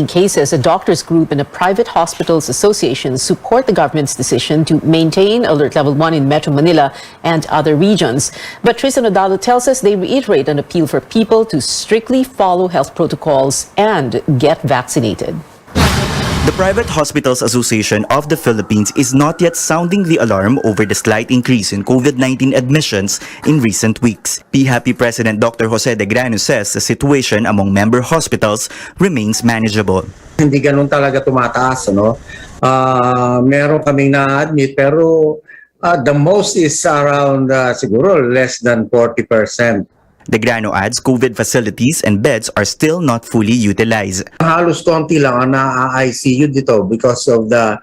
cases, a doctors group and a private hospitals association support the government's decision to maintain alert level 1 in Metro Manila and other regions. But Tristan Odalo tells us they reiterate an appeal for people to strictly follow health protocols and get vaccinated. The Private Hospitals Association of the Philippines is not yet sounding the alarm over the slight increase in COVID-19 admissions in recent weeks. PHAPI President Dr. Jose De Grano says the situation among member hospitals remains manageable. Hindi ganun talaga tumataas, ano? Meron kaming na-admit pero the most is around siguro less than 40%. De Grano adds COVID facilities and beds are still not fully utilized. Halos konti lang ang na-ICU dito because of the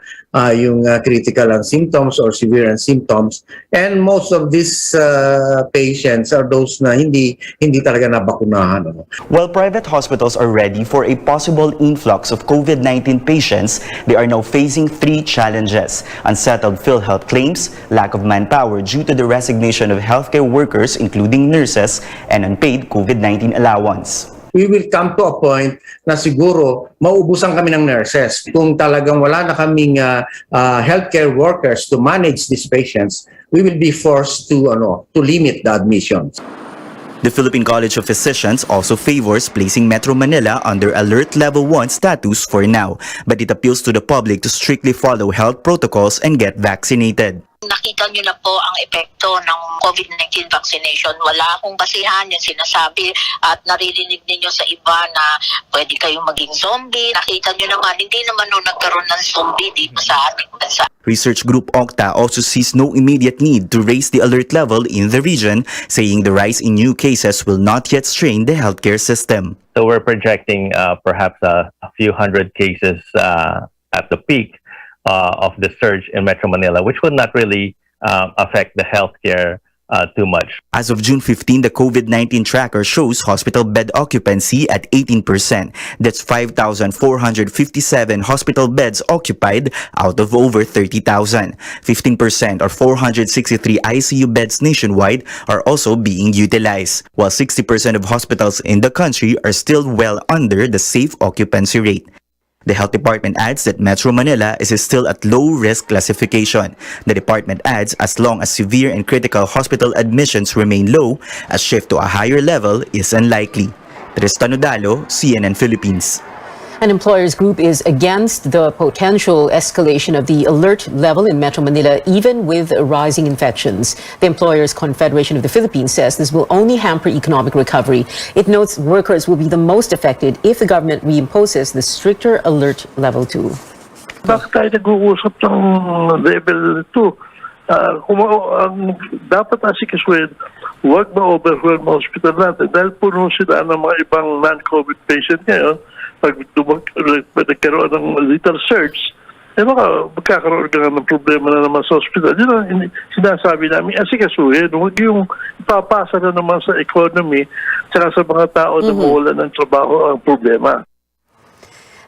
yung critical ang symptoms or severe ang symptoms, and most of these patients are those na hindi talaga nabakunahan. While private hospitals are ready for a possible influx of COVID-19 patients, they are now facing three challenges: unsettled PhilHealth claims, lack of manpower due to the resignation of healthcare workers including nurses, and unpaid COVID-19 allowance. We will come to a point na siguro maubusan kami ng nurses. Kung talagang wala na kaming healthcare workers to manage these patients, we will be forced to limit the admissions. The Philippine College of Physicians also favors placing Metro Manila under Alert Level 1 status for now, but it appeals to the public to strictly follow health protocols and get vaccinated. Nakita nyo na po ang epekto ng COVID-19 vaccination. Wala akong basihan yung sinasabi at naririnig ninyo sa iba na pwede kayong maging zombie. Nakita nyo naman, hindi naman nung nagkaroon ng zombie dito sa ating bansa. Research group OCTA also sees no immediate need to raise the alert level in the region, saying the rise in new cases will not yet strain the healthcare system. So we're projecting perhaps a few hundred cases at the peak of the surge in Metro Manila, which would not really affect the healthcare too much. As of June 15, the COVID-19 tracker shows hospital bed occupancy at 18%. That's 5,457 hospital beds occupied out of over 30,000. 15% or 463 ICU beds nationwide are also being utilized, while 60% of hospitals in the country are still well under the safe occupancy rate. The Health Department adds that Metro Manila is still at low-risk classification. The department adds as long as severe and critical hospital admissions remain low, a shift to a higher level is unlikely. Tristan Odalo, CNN Philippines. An employers group is against the potential escalation of the alert level in Metro Manila, even with rising infections. The Employers Confederation of the Philippines says this will only hamper economic recovery. It notes workers will be the most affected if the government reimposes the stricter alert level 2. Bakit tayo nag-uusap ng level 2? Dapat asikasuhin, huwag ma-overwhelm ang hospital natin dahil puno sila ng mga ibang non-COVID patient ngayon. Pag nagkaroon ng little surge, magkakaroon ka ng problema na naman sa hospital. Yun ang sinasabi namin, asikasuhin, huwag yung ipapasa na naman sa economy tsaka sa mga tao na mawala ng trabaho ang problema.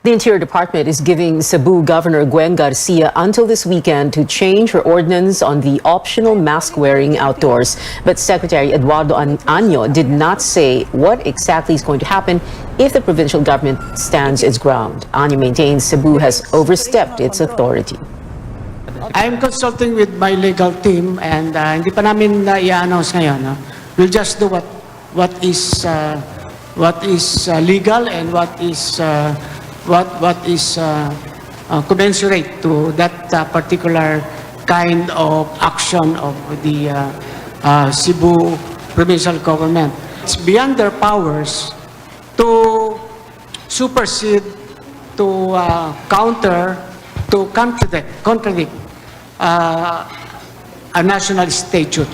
The Interior Department is giving Cebu Governor Gwen Garcia until this weekend to change her ordinance on the optional mask wearing outdoors. But Secretary Eduardo Año did not say what exactly is going to happen if the provincial government stands its ground. Año maintains Cebu has overstepped its authority. I'm consulting with my legal team and hindi pa namin i-announce ngayon. No? We'll just do what is legal and what is commensurate to that particular kind of action of the Cebu provincial government. It's beyond their powers to supersede, to counter, to contradict a national statute.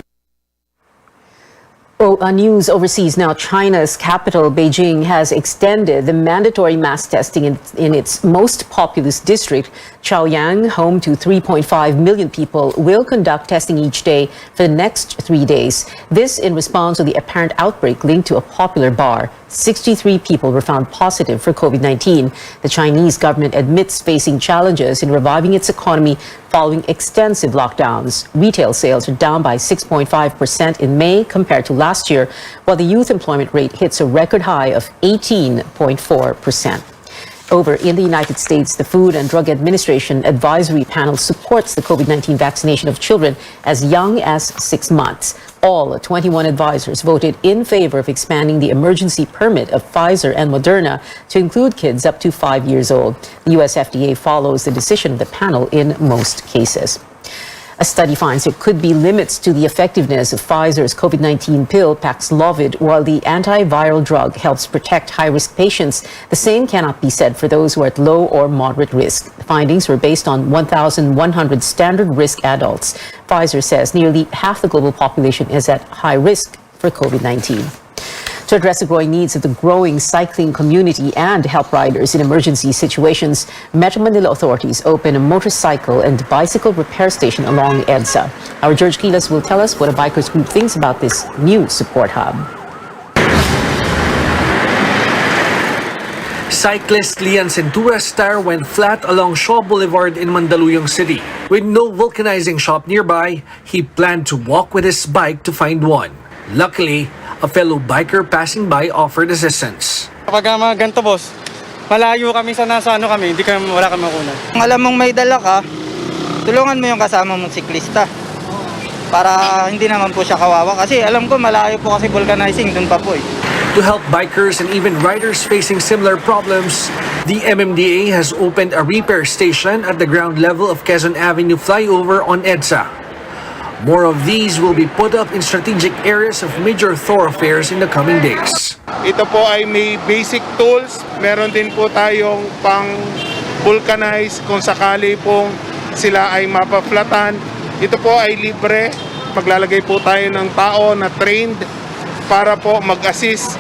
News overseas now. China's capital, Beijing, has extended the mandatory mass testing in its most populous district. Chaoyang, home to 3.5 million people, will conduct testing each day for the next 3 days. This in response to the apparent outbreak linked to a popular bar. 63 people were found positive for COVID-19. The Chinese government admits facing challenges in reviving its economy following extensive lockdowns. Retail sales are down by 6.5% in May compared to last year, while the youth employment rate hits a record high of 18.4%. Over in the United States, the Food and Drug Administration Advisory Panel supports the COVID-19 vaccination of children as young as 6 months. All 21 advisors voted in favor of expanding the emergency permit of Pfizer and Moderna to include kids up to 5 years old. The US FDA follows the decision of the panel in most cases. A study finds there could be limits to the effectiveness of Pfizer's COVID-19 pill Paxlovid. While the antiviral drug helps protect high-risk patients, the same cannot be said for those who are at low or moderate risk. The findings were based on 1,100 standard-risk adults. Pfizer says nearly half the global population is at high risk for COVID-19. To address the growing needs of the growing cycling community and help riders in emergency situations, Metro Manila authorities open a motorcycle and bicycle repair station along EDSA. Our George Quiles will tell us what a bikers group thinks about this new support hub. Cyclist Lian Centura's tire went flat along Shaw Boulevard in Mandaluyong City. With no vulcanizing shop nearby, he planned to walk with his bike to find one. Luckily, a fellow biker passing by offered assistance. Kapag mga ganito, boss, malayo kami sa nasa kami, wala kami makunan. Kung alam mong may dala ka, tulungan mo yung kasama mong siklista. Para hindi naman po siya kawawa. Kasi alam ko malayo po kasi vulcanizing, dun pa po eh. To help bikers and even riders facing similar problems, the MMDA has opened a repair station at the ground level of Quezon Avenue flyover on EDSA. More of these will be put up in strategic areas of major thoroughfares in the coming days. Ito po ay may basic tools. Meron din po tayong pang vulcanize kung sakali pong sila ay mapaflatan. Ito po ay libre. Maglalagay po tayo ng tao na trained para po mag-assist.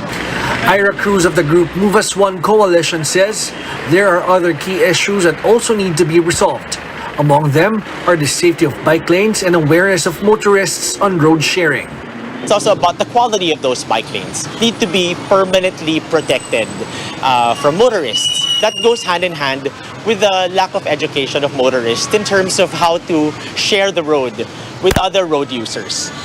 Ira Cruz of the group Move As One Coalition says there are other key issues that also need to be resolved. Among them are the safety of bike lanes and awareness of motorists on road sharing. It's also about the quality of those bike lanes. Need to be permanently protected from motorists. That goes hand in hand with the lack of education of motorists in terms of how to share the road with other road users.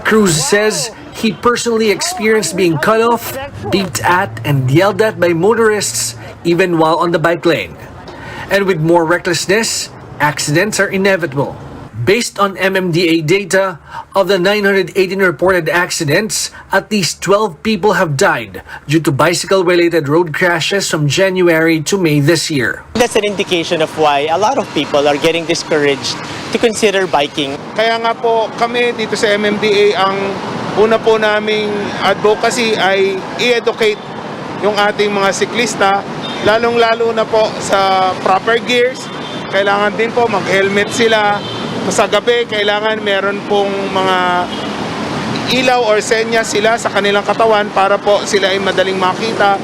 Cruz says he personally experienced being cut off, beeped at, and yelled at by motorists even while on the bike lane. And with more recklessness, accidents are inevitable. Based on MMDA data, of the 918 reported accidents, at least 12 people have died due to bicycle-related road crashes from January to May this year. That's an indication of why a lot of people are getting discouraged to consider biking. Kaya nga po kami dito sa MMDA, ang una po naming advocacy ay i-educate yung ating mga siklista, lalong-lalo na po sa proper gears. Kailangan din po mag-helmet sila. Sa gabi, kailangan meron pong mga ilaw or senyas sila sa kanilang katawan para po sila ay madaling makita.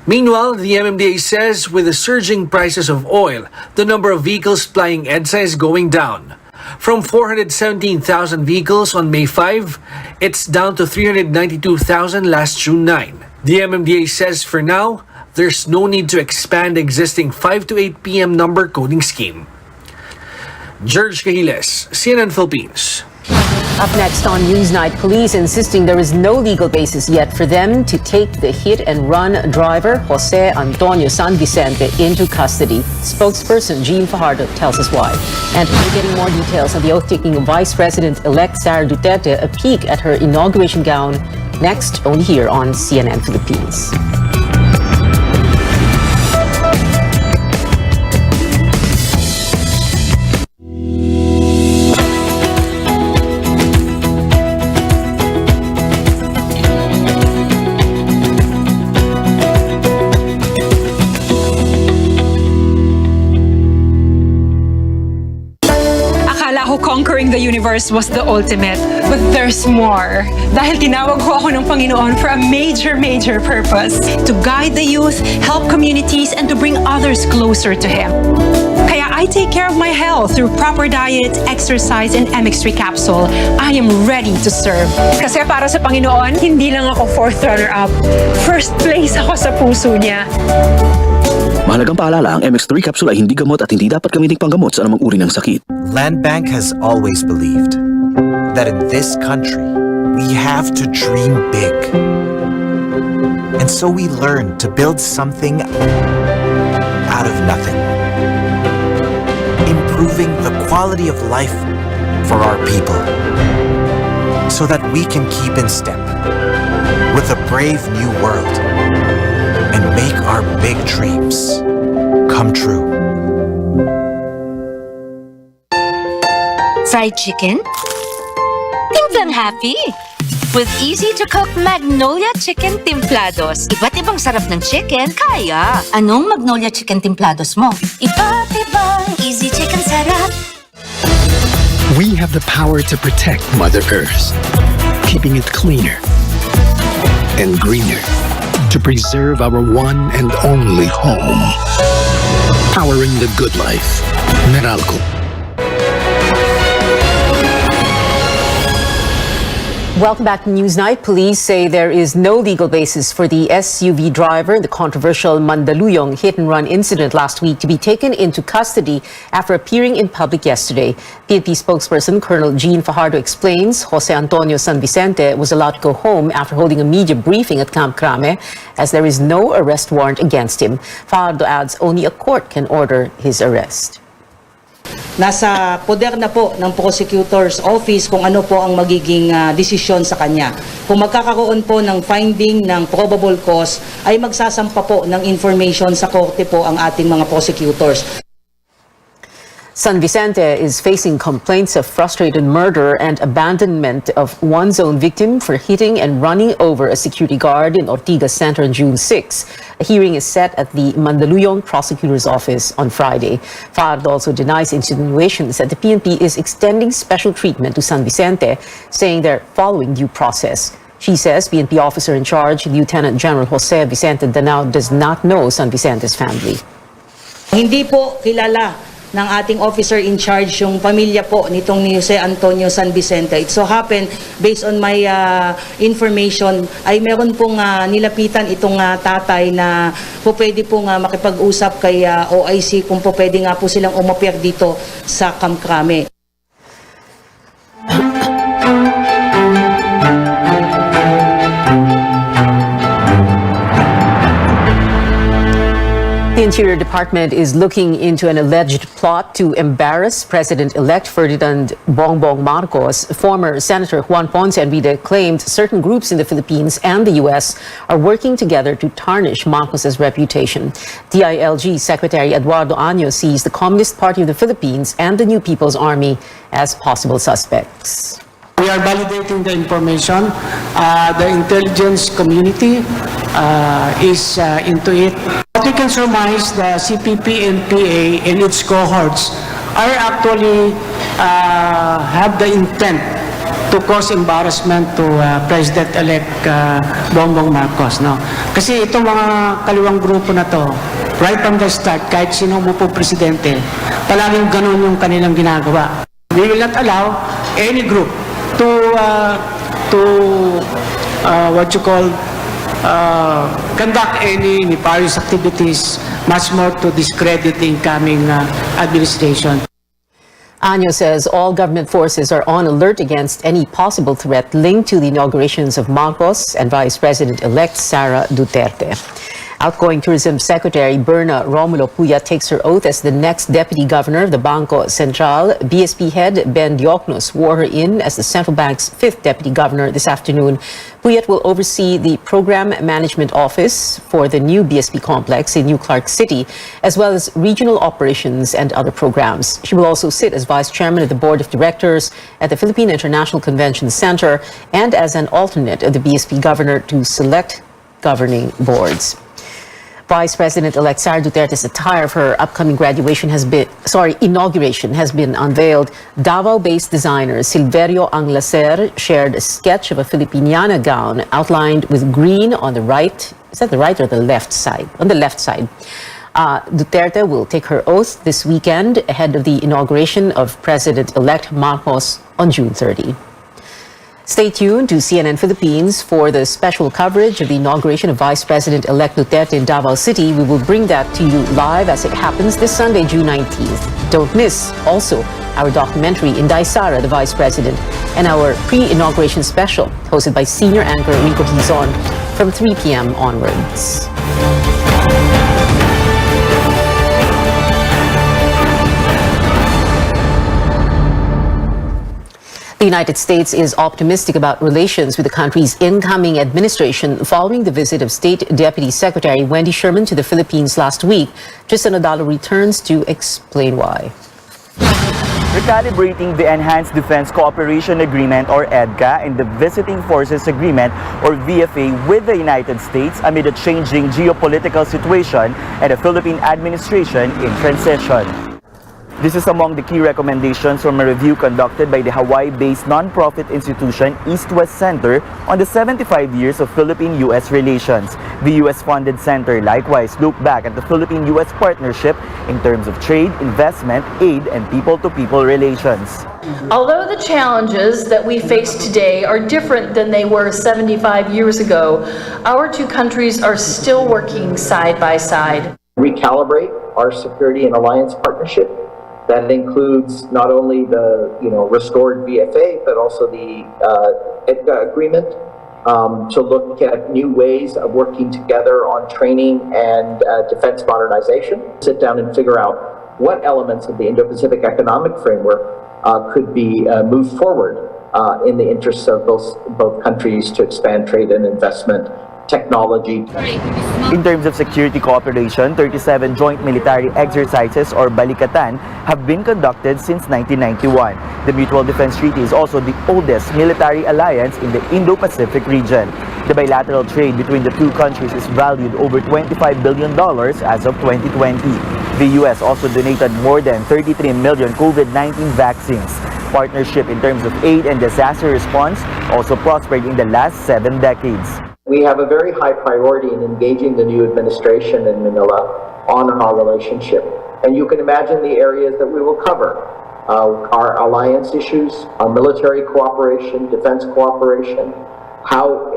Meanwhile, the MMDA says with the surging prices of oil, the number of vehicles plying EDSA is going down. From 417,000 vehicles on May 5, it's down to 392,000 last June 9. The MMDA says for now, there's no need to expand existing 5 to 8 p.m. number coding scheme. George Cahiles, CNN Philippines. Up next on Newsnight, police insisting there is no legal basis yet for them to take the hit-and-run driver Jose Antonio San Vicente into custody. Spokesperson Jean Fajardo tells us why. And we're getting more details on the oath-taking of Vice President-elect Sara Duterte, a peek at her inauguration gown, next only here on CNN Philippines. Conquering the universe was the ultimate, but there's more. Dahil tinawag ko ako ng Panginoon for a major purpose. To guide the youth, help communities, and to bring others closer to Him. Kaya I take care of my health through proper diet, exercise, and MX3 capsule. I am ready to serve. Kasi para sa Panginoon, hindi lang ako fourth runner-up. First place ako sa puso niya. Mahalagang paalala, ang MX3 capsule ay hindi gamot at hindi dapat gamiting panggamot sa anumang uri ng sakit. Land Bank has always believed that in this country, we have to dream big. And so we learned to build something improving the quality of life for our people so that we can keep in step with a brave new world and make our big dreams come true. Fried chicken? Timplang happy! With easy-to-cook Magnolia Chicken Timplados. Iba't ibang sarap ng chicken, kaya. Anong Magnolia Chicken Timplados mo? Iba't ibang easy chicken sarap. We have the power to protect Mother Earth, keeping it cleaner and greener, to preserve our one and only home. Powering the good life. Meralco. Welcome back to Newsnight. Police say there is no legal basis for the SUV driver in the controversial Mandaluyong hit-and-run incident last week to be taken into custody after appearing in public yesterday. PNP spokesperson Colonel Jean Fajardo explains Jose Antonio San Vicente was allowed to go home after holding a media briefing at Camp Crame as there is no arrest warrant against him. Fajardo adds only a court can order his arrest. Nasa poder na po ng prosecutor's office kung ano po ang magiging desisyon sa kanya. Kung magkakaroon po ng finding ng probable cause, ay magsasampa po ng information sa korte po ang ating mga prosecutors. San Vicente is facing complaints of frustrated murder and abandonment of one's own victim for hitting and running over a security guard in Ortigas Center on June 6. A hearing is set at the Mandaluyong Prosecutor's Office on Friday. Fajardo also denies insinuations that the PNP is extending special treatment to San Vicente, saying they're following due process. She says PNP officer in charge, Lieutenant General Jose Vicente Danao, does not know San Vicente's family. Hindi po kilala ng ating officer in charge yung pamilya po nitong ni Jose Antonio San Vicente. It so happened, based on my information, ay meron pong nilapitan itong tatay na po pwede pong makipag-usap kay OIC kung po pwede nga po silang umapir dito sa Camp Crame. The Interior Department is looking into an alleged plot to embarrass President-elect Ferdinand Bongbong Marcos. Former Senator Juan Ponce Enrida claimed certain groups in the Philippines and the U.S. are working together to tarnish Marcos's reputation. DILG Secretary Eduardo Año sees the Communist Party of the Philippines and the New People's Army as possible suspects. We are validating the information. The intelligence community is into it. What we can surmise, the CPP and PA and its cohorts are actually have the intent to cause embarrassment to President-elect Bongbong Marcos. No? Kasi itong mga kaliwang grupo na to, right from the start, kahit sino mo po presidente, palaging ganun yung kanilang ginagawa. We will not allow any group to what you call conduct any nefarious activities, much more to discredit the incoming administration. Año says all government forces are on alert against any possible threat linked to the inaugurations of Marcos and Vice President-elect Sara Duterte. Outgoing Tourism Secretary Berna Romulo Puyat takes her oath as the next Deputy Governor of the Bangko Sentral. BSP head Ben Diokno swore her in as the central bank's 5th Deputy Governor this afternoon. Puyat will oversee the Program Management Office for the new BSP complex in New Clark City, as well as regional operations and other programs. She will also sit as Vice Chairman of the Board of Directors at the Philippine International Convention Center and as an alternate of the BSP Governor to select governing boards. Vice President-elect Sara Duterte's attire for her upcoming inauguration has been unveiled. Davao-based designer Silverio Anglacer shared a sketch of a Filipiniana gown outlined with green on the right. Is that the right or the left side? On the left side. Duterte will take her oath this weekend ahead of the inauguration of President-elect Marcos on June 30. Stay tuned to CNN Philippines for the special coverage of the inauguration of Vice President-elect Duterte in Davao City. We will bring that to you live as it happens this Sunday, June 19th. Don't miss also our documentary Inday Sara, the Vice President, and our pre-inauguration special hosted by senior anchor Rico Hizon from 3 p.m. onwards. The United States is optimistic about relations with the country's incoming administration following the visit of State Deputy Secretary Wendy Sherman to the Philippines last week. Tristan Odalo returns to explain why. Recalibrating the Enhanced Defense Cooperation Agreement or EDCA and the Visiting Forces Agreement or VFA with the United States amid a changing geopolitical situation and a Philippine administration in transition. This is among the key recommendations from a review conducted by the Hawaii-based nonprofit institution East-West Center on the 75 years of Philippine-U.S. relations. The U.S.-funded center likewise looked back at the Philippine-U.S. partnership in terms of trade, investment, aid, and people-to-people relations. Although the challenges that we face today are different than they were 75 years ago, our two countries are still working side by side. Recalibrate our security and alliance partnership. That includes not only the restored VFA, but also the EDCA agreement to look at new ways of working together on training and defense modernization. Sit down and figure out what elements of the Indo-Pacific Economic Framework could be moved forward in the interests of both countries to expand trade and investment, technology. In terms of security cooperation, 37 joint military exercises or balikatan have been conducted since 1991. The Mutual Defense Treaty is also the oldest military alliance in the Indo-Pacific region. The bilateral trade between the two countries is valued over $25 billion as of 2020. The U.S. also donated more than 33 million COVID-19 vaccines. Partnership in terms of aid and disaster response also prospered in the last 7 decades. We have a very high priority in engaging the new administration in Manila on our relationship. And you can imagine the areas that we will cover. Our alliance issues, our military cooperation, defense cooperation, how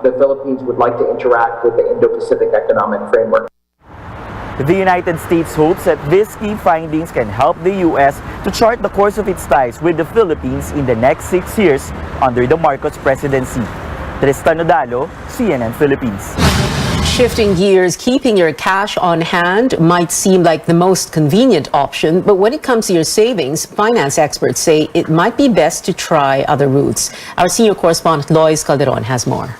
the Philippines would like to interact with the Indo-Pacific Economic Framework. The United States hopes that these key findings can help the U.S. to chart the course of its ties with the Philippines in the next 6 years under the Marcos presidency. Tristan Odalo, CNN Philippines. Shifting gears, keeping your cash on hand might seem like the most convenient option, but when it comes to your savings, finance experts say it might be best to try other routes. Our senior correspondent Lois Calderon has more.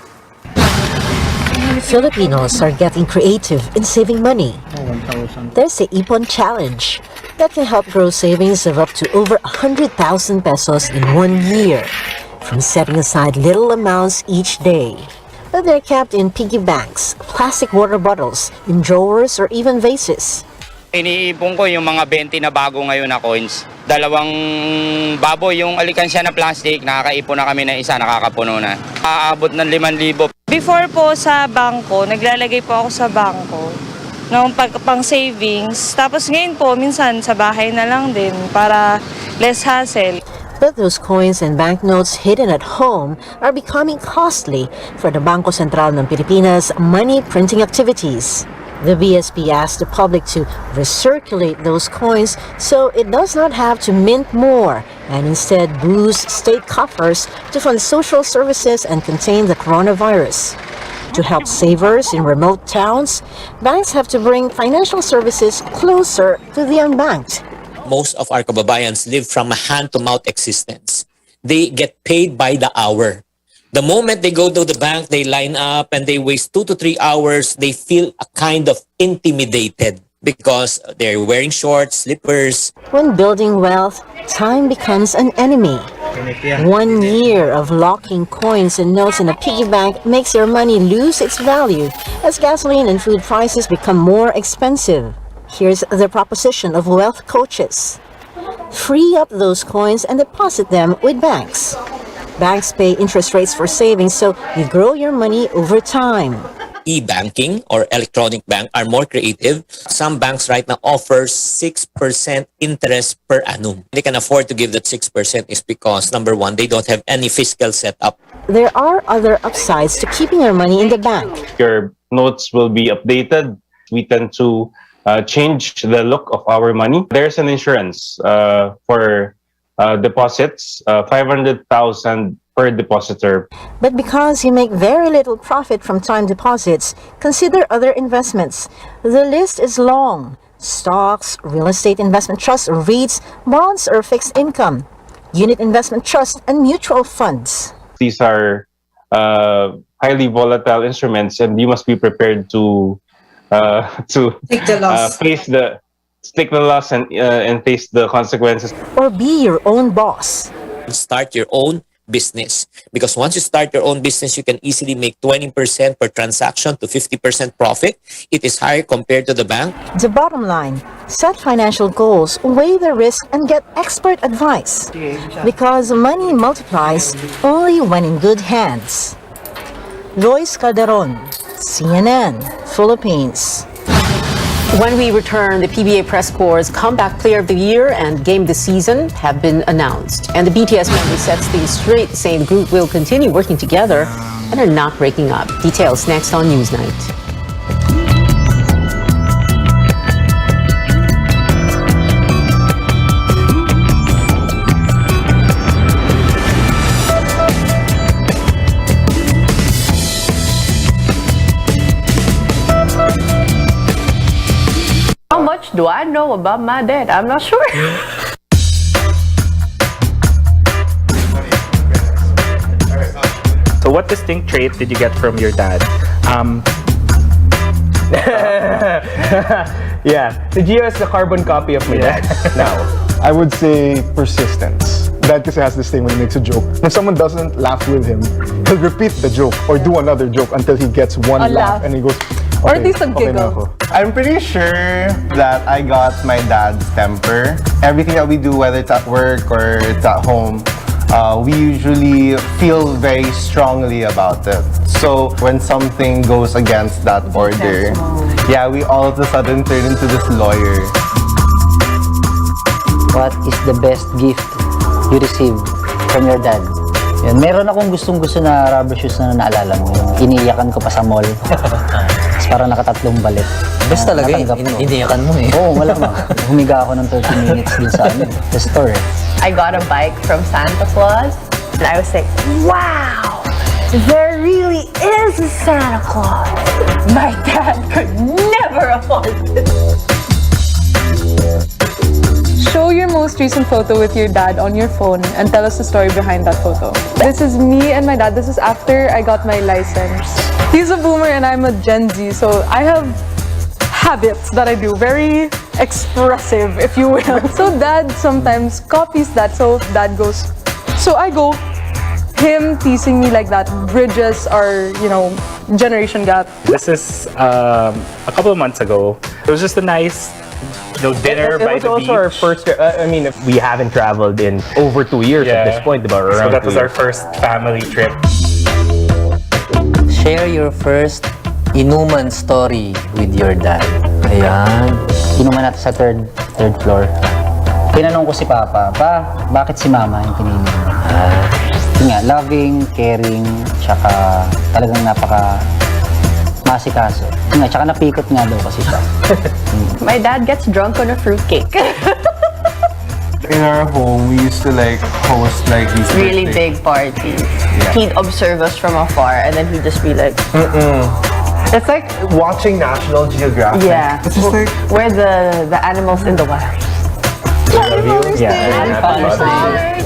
Filipinos are getting creative in saving money. There's the Ipon Challenge that can help grow savings of up to over 100,000 pesos in 1 year, from setting aside little amounts each day. But they're kept in piggy banks, plastic water bottles, in drawers, or even vases. Iniipon ko yung mga 20 na bago ngayon na coins. 2 baboy yung alikansya na plastic, nakakaipon na kami na isa, nakakapuno na. Aabot ng 5,000. Before po sa bangko, naglalagay po ako sa bangko ng pang savings. Tapos ngayon po, minsan sa bahay na lang din para less hassle. But those coins and banknotes hidden at home are becoming costly for the Bangko Sentral ng Pilipinas money printing activities. The BSP asked the public to recirculate those coins so it does not have to mint more and instead boost state coffers to fund social services and contain the coronavirus. To help savers in remote towns, banks have to bring financial services closer to the unbanked. Most of our kababayans live from a hand-to-mouth existence. They get paid by the hour. The moment they go to the bank, they line up and they waste 2 to 3 hours. They feel a kind of intimidated because they're wearing shorts, slippers. When building wealth, time becomes an enemy. 1 year of locking coins and notes in a piggy bank makes your money lose its value as gasoline and food prices become more expensive. Here's the proposition of wealth coaches. Free up those coins and deposit them with banks. Banks pay interest rates for savings, so you grow your money over time. E-banking or electronic bank are more creative. Some banks right now offer 6% interest per annum. They can afford to give that 6% is because, number one, they don't have any fiscal setup. There are other upsides to keeping your money in the bank. Your notes will be updated. We tend to change the look of our money. There's an insurance for deposits, 500,000 per depositor. But because you make very little profit from time deposits, consider other investments. The list is long. Stocks, real estate investment trusts, REITs, bonds, or fixed income. unit investment trust, and mutual funds. These are highly volatile instruments, and you must be prepared to Take the loss. take the loss and face the consequences. Or be your own boss. Start your own business, because once you start your own business, you can easily make 20% per transaction to 50% profit. It is higher compared to the bank. The bottom line, set financial goals, weigh the risk, and get expert advice. Because money multiplies only when in good hands. Royce Calderon, CNN, Philippines. When we return, the PBA Press Corps' Comeback Player of the Year and Game of the Season have been announced. And the BTS member sets things straight, saying the group will continue working together and are not breaking up. Details next on Newsnight. How much do I know about my dad? I'm not sure. So what distinct trait did you get from your dad? Yeah, si Gio is the carbon copy of my dad now. I would say persistence. Dad kasi has this thing when he makes a joke. When someone doesn't laugh with him, he'll repeat the joke or do another joke until he gets one A laugh laugh. and he goes, Or at least a okay na giggle. ako." I'm pretty sure that I got my dad's temper. Everything that we do, whether it's at work or it's at home, we usually feel very strongly about it. So when something goes against that order, yeah, we all of a sudden turn into this lawyer. What is the best gift you received from your dad? Yan. Meron akong gustong-gusto na rubber shoes na naalala mo. Yung iniiyakan ko pa sa mall. Tapos parang nakatatlong balik. Best talaga eh. Natanggap ko. Iniyakan mo eh. Oo, wala mo. Humiga ako ng 30 minutes dun sa the store. I got a bike from Santa Claus, and I was like, wow, there really is a Santa Claus. My dad could never afford this. Show your most recent photo with your dad on your phone and tell us the story behind that photo. This is me and my dad. This is after I got my license. He's a boomer and I'm a Gen Z, so I have habits that I do, very expressive, if you will. So dad sometimes copies that, so dad goes, so I go, him teasing me like that bridges our, generation gap. This is a couple of months ago. It was just a nice dinner by the beach. It was also our first, we haven't traveled in over 2 years at this point. About So around that 2 was our years. first family trip. Share your first inuman story with your dad. Ayan. Inuman natin sa third floor. Tinanong ko si Papa, bakit si Mama yung pinili mo? Yun nga, loving, caring, tsaka talagang napaka masikaso. Yun nga, tsaka napikot nga daw kasi siya. My dad gets drunk on a fruitcake. In our home, we used to host these Really big parties. He'd observe us from afar, and then he'd just be like, It's like watching National Geographic. yeah, It's just like, we're the animals in the wild. yeah. Father's Day.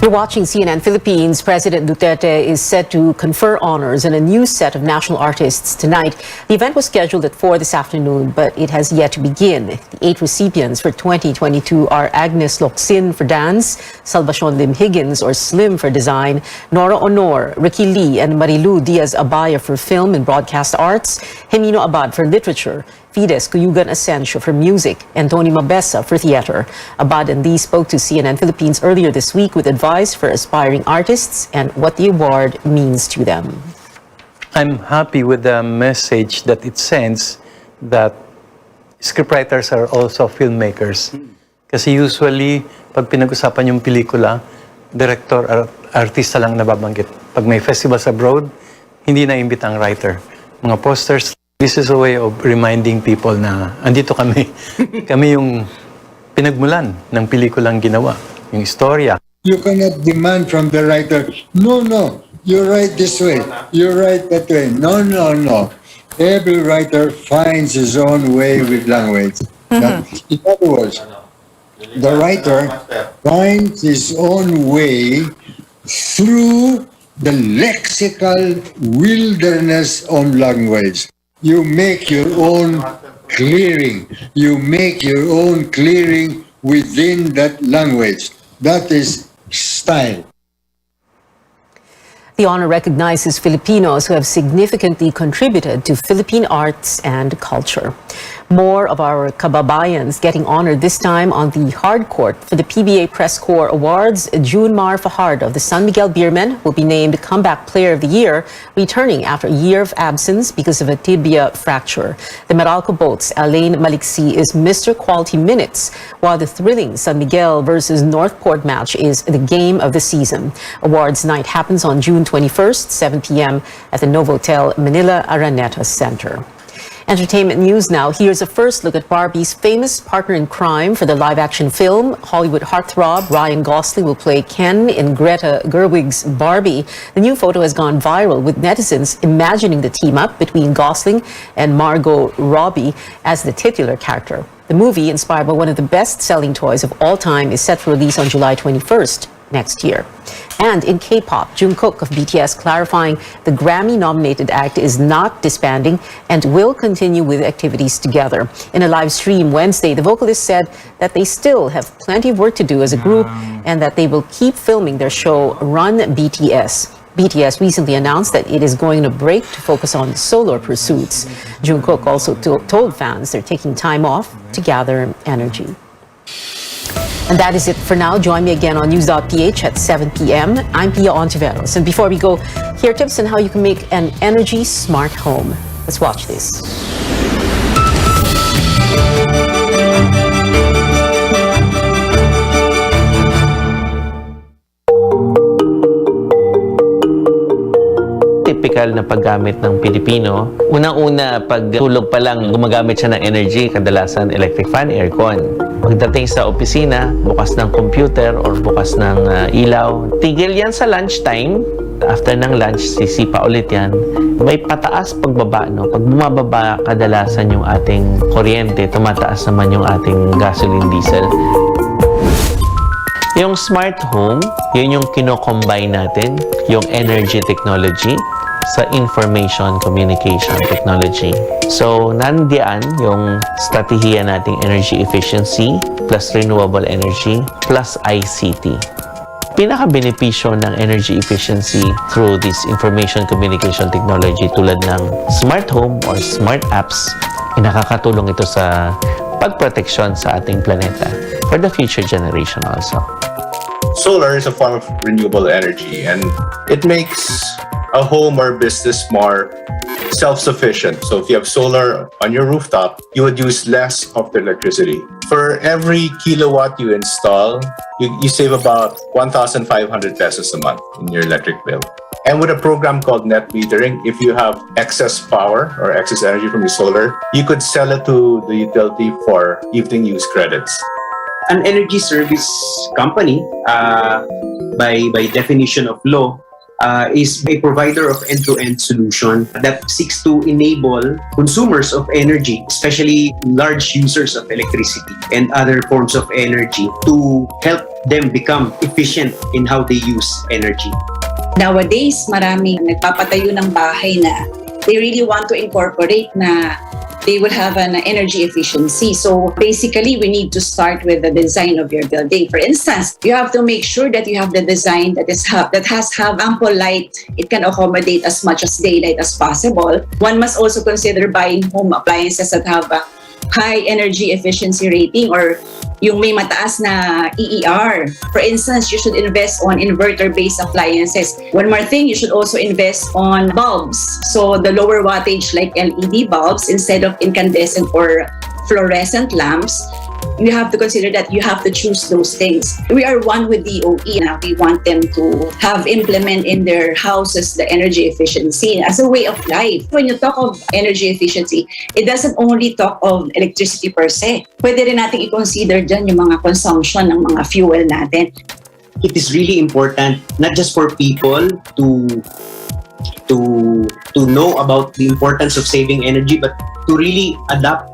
You're watching CNN Philippines. President Duterte is set to confer honors on a new set of national artists tonight. The event was scheduled at 4 this afternoon, but it has yet to begin. The 8 recipients for 2022 are Agnes Locsin for dance, Salvacion Lim Higgins or Slim for design, Nora Honor, Ricky Lee, and Marilu Diaz-Abaya for film and broadcast arts, Jimeno Abad for literature, Fides Cuyugan Asensio for music, and Tony Mabesa for theater. Abad and Lee spoke to CNN Philippines earlier this week with advice for aspiring artists and what the award means to them. I'm happy with the message that it sends that scriptwriters are also filmmakers. Kasi usually, pag pinag-usapan yung pelikula, director at artista lang nababanggit. Pag may festivals abroad, hindi na-imbita ang writer. Mga posters, this is a way of reminding people na andito kami. Kami yung pinagmulan ng pelikulang ginawa, yung istorya. You cannot demand from the writer, no, you write this way, you write that way. No. Every writer finds his own way with language. Now, in other words, the writer finds his own way through the lexical wilderness of language. You make your own clearing. You make your own clearing within that language. That is style. The honor recognizes Filipinos who have significantly contributed to Philippine arts and culture. More of our kababayans getting honored this time on the hard court for the PBA Press Corps Awards. Junmar Fajardo of the San Miguel Beermen will be named Comeback Player of the Year, returning after a year of absence because of a tibia fracture. The Meralco Boats' Alain Maliksi is Mr. Quality Minutes, while the thrilling San Miguel versus Northport match is the game of the season. Awards night happens on June 21st, 7 p.m. at the Novotel Manila Araneta Center. Entertainment news now. Here's a first look at Barbie's famous partner in crime for the live-action film. Hollywood heartthrob Ryan Gosling will play Ken in Greta Gerwig's Barbie. The new photo has gone viral, with netizens imagining the team-up between Gosling and Margot Robbie as the titular character. The movie, inspired by one of the best-selling toys of all time, is set for release on July 21st next year. And in K-pop, Jungkook of BTS clarifying the Grammy-nominated act is not disbanding and will continue with activities together. In a live stream Wednesday, the vocalist said that they still have plenty of work to do as a group and that they will keep filming their show Run BTS. BTS recently announced that it is going on a break to focus on solo pursuits. Jungkook also told fans they're taking time off to gather energy. And that is it for now. Join me again on News.ph at 7 p.m. I'm Pia Ontiveros. And before we go, here are tips on how you can make an energy smart home. Let's watch this. Typical na paggamit ng Pilipino. Unang-una, pag tulog pa lang, gumagamit siya ng energy, kadalasan electric fan, aircon. Pagdating sa opisina, bukas ng computer or bukas ng ilaw. Tigil yan sa lunchtime. After ng lunch, sisipa ulit yan. May pataas pagbaba, no? Pag bumababa kadalasan yung ating kuryente, tumataas naman yung ating gasoline diesel. Yung smart home, yun yung kino-combine natin, yung energy technology sa information communication technology. So, nandiyan yung strategiya nating energy efficiency plus renewable energy plus ICT. Pinaka-benepisyo ng energy efficiency through this information communication technology tulad ng smart home or smart apps, nakakatulong ito sa pagproteksyon sa ating planeta for the future generation also. Solar is a form of renewable energy, and it makes a home or business more self-sufficient. So if you have solar on your rooftop, you would use less of the electricity. For every kilowatt you install, you save about 1,500 pesos a month in your electric bill. And with a program called net metering, if you have excess power or excess energy from your solar, you could sell it to the utility for evening use credits. An energy service company, by definition of law, is a provider of end-to-end solution that seeks to enable consumers of energy, especially large users of electricity and other forms of energy, to help them become efficient in how they use energy. Nowadays, maraming nagpapatayo ng bahay na they really want to incorporate na they will have an energy efficiency. So basically, we need to start with the design of your building. For instance, you have to make sure that you have the design that has ample light. It can accommodate as much as daylight as possible. One must also consider buying home appliances that have a high energy efficiency rating or yung may mataas na EER. For instance, you should invest on inverter-based appliances. One more thing, you should also invest on bulbs. So the lower wattage like LED bulbs instead of incandescent or fluorescent lamps. You have to consider that you have to choose those things. We are one with DOE now. We want them to have implement in their houses the energy efficiency as a way of life. When you talk of energy efficiency, it doesn't only talk of electricity per se. Pwede rin natin i-consider dyan yung mga consumption ng mga fuel natin. It is really important not just for people to know about the importance of saving energy, but to really adopt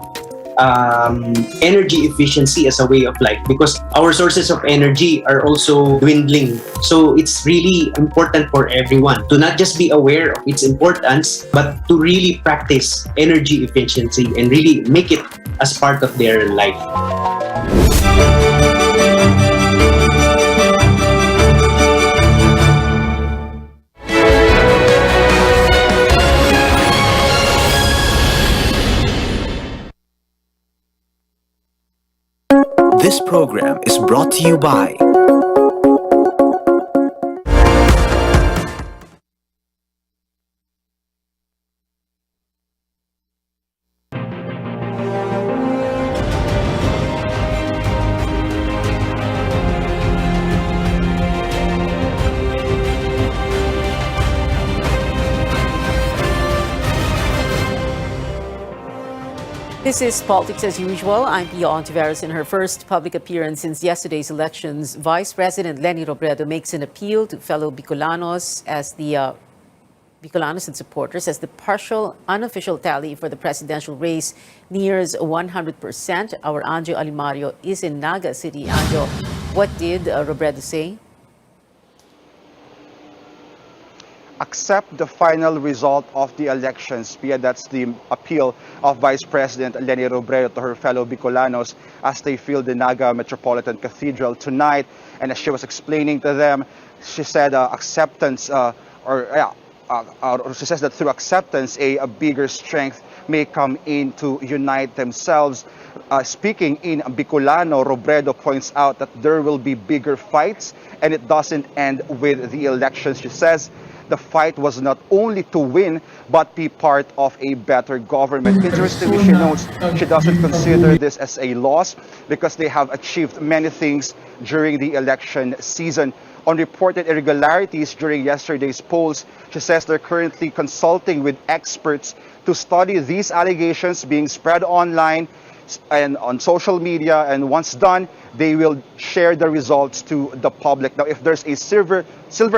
energy efficiency as a way of life, because our sources of energy are also dwindling. So it's really important for everyone to not just be aware of its importance, but to really practice energy efficiency and really make it as part of their life. This program is brought to you by This is Politics as Usual. I'm Pia Ontiveros. In her first public appearance since yesterday's elections, Vice President Leni Robredo makes an appeal to fellow Bicolanos and supporters as the partial unofficial tally for the presidential race nears 100%. Our Anjo Alimario is in Naga City. Anjo, what did Robredo say? Accept the final result of the elections. Pia, that's the appeal of Vice President Leni Robredo to her fellow Bicolanos as they fill the Naga Metropolitan Cathedral tonight. And as she was explaining to them, she said she says that through acceptance, a bigger strength may come in to unite themselves. Speaking in Bicolano, Robredo points out that there will be bigger fights and it doesn't end with the elections. She says the fight was not only to win, but be part of a better government. Interestingly, she notes she doesn't consider this as a loss because they have achieved many things during the election season. On reported irregularities during yesterday's polls, she says they're currently consulting with experts to study these allegations being spread online and on social media, and once done, they will share the results to the public. Now, if there's a silver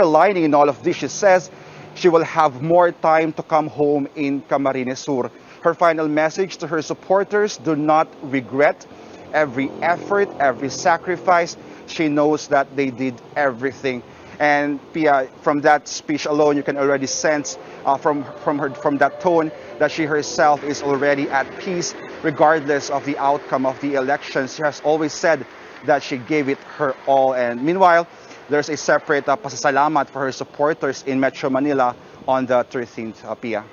lining in all of this, she says she will have more time to come home in Camarines Sur. Her final message to her supporters: do not regret every effort, every sacrifice. She knows that they did everything. And Pia, from that speech alone, you can already sense from that tone that she herself is already at peace, regardless of the outcome of the elections. She has always said that she gave it her all. And meanwhile, there's a separate pasasalamat for her supporters in Metro Manila on the 13th, Pia.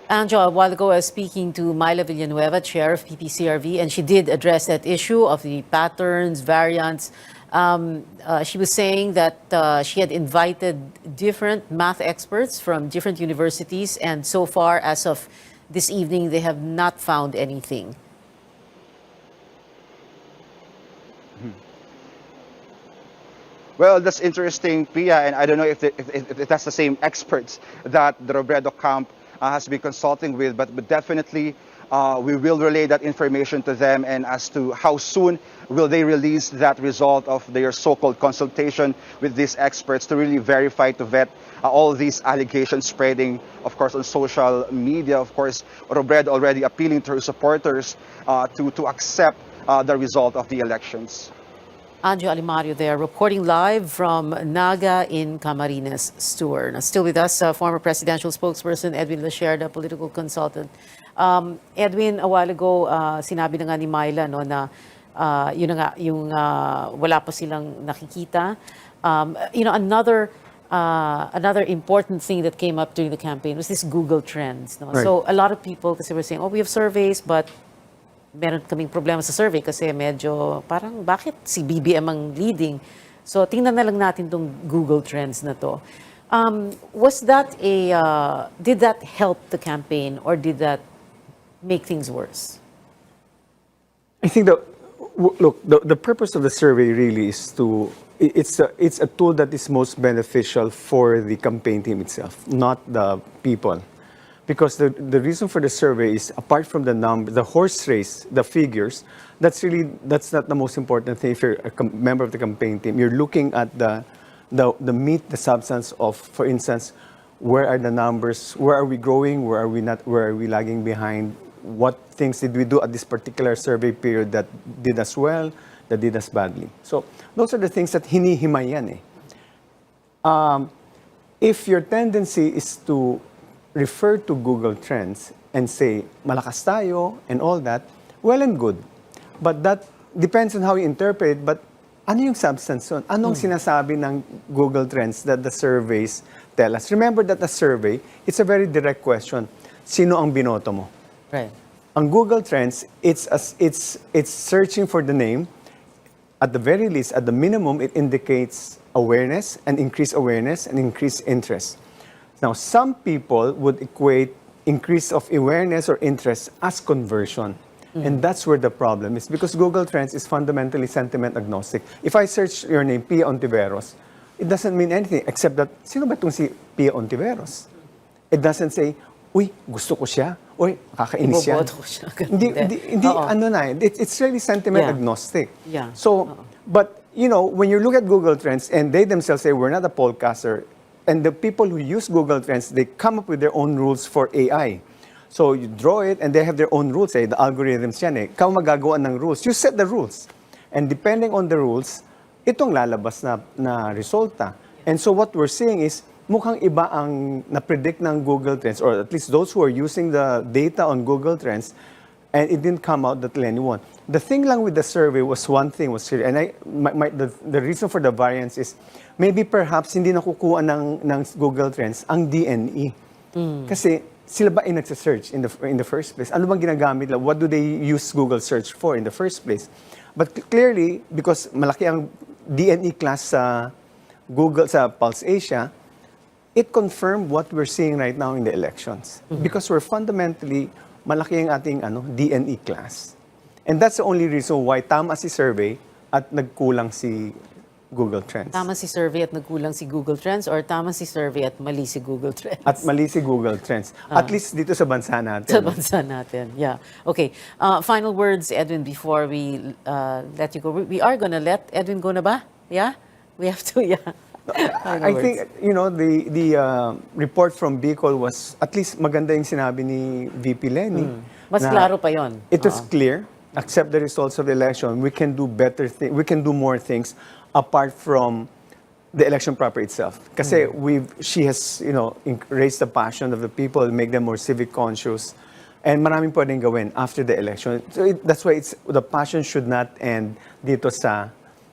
Anjo, a while ago, I was speaking to Myla Villanueva, chair of PPCRV, and she did address that issue of the patterns, variants. She was saying that she had invited different math experts from different universities, and so far, as of this evening, they have not found anything. Well, that's interesting, Pia, and I don't know if that's the same experts that the Robredo camp has been consulting with, but definitely we will relay that information to them, and as to how soon will they release that result of their so-called consultation with these experts to really verify, to vet all these allegations spreading, of course, on social media. Of course, Robredo already appealing to her supporters to accept the result of the elections. Anjo Alimario there, reporting live from Naga in Camarines Sur. Now, still with us, former presidential spokesperson Edwin Lacerda, political consultant. Edwin, a while ago, sinabi na nga ni Myla no, na yun na nga, yung wala pa silang nakikita. Another important thing that came up during the campaign was this Google Trends. No? Right. So a lot of people kasi were saying, we have surveys, but meron kaming problema sa survey kasi medyo parang bakit si BBM ang leading. So tingnan na lang natin tong Google Trends na to. Did that help the campaign or did that make things worse? I think that Look, the purpose of the survey really is it's a tool that is most beneficial for the campaign team itself, not the people. Because the reason for the survey is, apart from the number, the horse race, the figures, that's not the most important thing. If you're a member of the campaign team, you're looking at the meat, the substance of, for instance, where are the numbers, where are we growing, where are we not, where are we lagging behind, what things did we do at this particular survey period that did us well, that did us badly. So those are the things that hinihimayan eh. If your tendency is to refer to Google Trends and say, malakas tayo and all that, well and good. But that depends on how you interpret it. But ano yung substance nun? Anong sinasabi ng Google Trends that the surveys tell us? Remember that a survey, it's a very direct question. Sino ang binoto mo? Right. Ang Google Trends, it's searching for the name. At the very least, at the minimum, it indicates awareness and increased interest. Now, some people would equate increase of awareness or interest as conversion. And that's where the problem is, because Google Trends is fundamentally sentiment agnostic. If I search your name, Pia Ontiveros, it doesn't mean anything except that, sino ba itong si Pia Ontiveros? It doesn't say, uy, gusto ko siya, uy, kakainis siya. Iboboto ko siya. Hindi, ano na, it's really sentiment agnostic. Yeah. So, but, you know, when you look at Google Trends, and they themselves say, we're not a pollcaster, and the people who use Google Trends, they come up with their own rules for AI. So you draw it, and they have their own rules. The algorithms yan eh. Ikaw magagawa ng rules. You set the rules. And depending on the rules, itong lalabas na resulta. And so what we're seeing is, mukhang iba ang na-predict ng Google Trends, or at least those who are using the data on Google Trends, and it didn't come out that Lenny won. The thing lang with the survey was one thing was serious, and the reason for the variance is maybe perhaps hindi nakukuha ng Google Trends ang DNE. Kasi sila ba ay nagsa-search in the first place? Ano bang ginagamit nila? What do they use Google search for in the first place? But clearly, because malaki ang DNE class sa Google, sa Pulse Asia, it confirmed what we're seeing right now in the elections. Because we're fundamentally, malaki ang ating DNE class. And that's the only reason why tama si survey at nagkulang si Google Trends. Tama si survey at nagkulang si Google Trends, or tama si survey at mali si Google Trends? At mali si Google Trends. At least dito sa bansa natin. Sa bansa natin, yeah. Okay, final words, Edwin, before we let you go. We are gonna let Edwin go na ba? Yeah? We have to, yeah. I think, you know, the report from Bicol was, at least maganda yung sinabi ni VP Lenny. Mas klaro pa yon. It was clear, accept the results of the election, we can do better things, we can do more things apart from the election proper itself. Kasi she has, you know, raised the passion of the people, make them more civic conscious, and maraming pwedeng gawin after the election. So that's why the passion should not end dito sa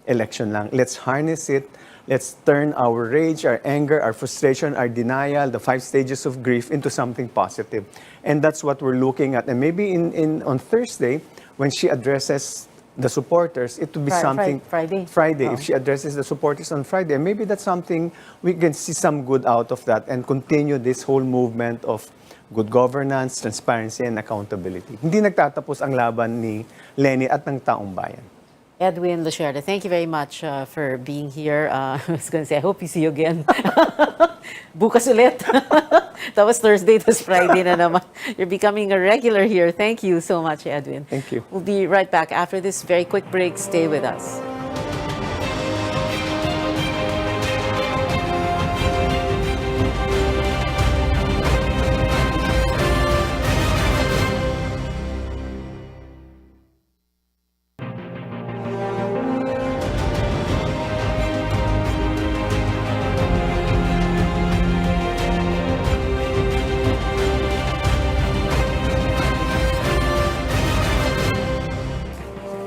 election lang. Let's harness it. Let's turn our rage, our anger, our frustration, our denial, the 5 stages of grief into something positive. And that's what we're looking at. And maybe on Thursday, when she addresses the supporters, it would be something... Friday. If she addresses the supporters on Friday, maybe that's something we can see some good out of that and continue this whole movement of good governance, transparency, and accountability. Hindi nagtatapos ang laban ni Lenny at ng taong bayan. Edwin Lascerda, thank you very much for being here. I was going to say, I hope you see you again. Bukas ulit. Tapos Thursday, tapos Friday na naman. You're becoming a regular here. Thank you so much, Edwin. Thank you. We'll be right back after this very quick break. Stay with us.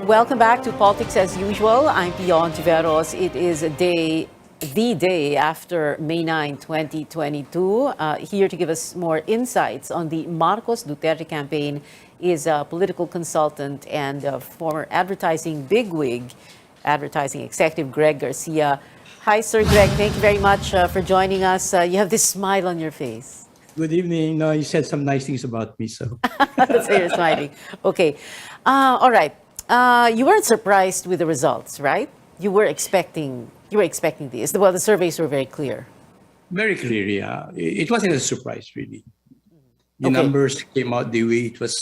Welcome back to Politics as Usual. I'm Pia Ontiveros. It is the day after May 9, 2022. Here to give us more insights on the Marcos Duterte campaign is a political consultant and former advertising bigwig, advertising executive Greg Garcia. Hi, Sir Greg. Thank you very much for joining us. You have this smile on your face. Good evening. No, you said some nice things about me, so. That's why you're smiling. Okay. All right. You weren't surprised with the results, right? You were expecting this. Well, the surveys were very clear. Very clear, yeah. It wasn't a surprise, really. The Okay. numbers came out the way it was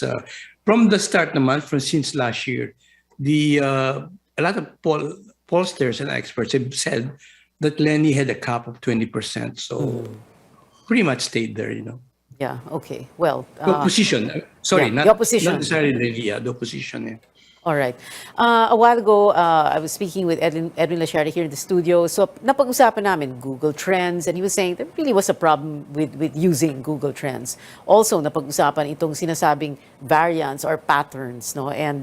from the start naman, from since last year. A lot of pollsters and experts have said that Lenny had a cap of 20%, so pretty much stayed there, you know. Yeah, okay. Well, The opposition, sorry, yeah, not, the opposition. not necessarily Lenny, yeah, the opposition, yeah. All right. A while ago, I was speaking with Edwin Lacharte here in the studio. So, napag-usapan namin Google Trends, and he was saying there really was a problem with using Google Trends. Also, napag-usapan itong sinasabing variants or patterns, no? And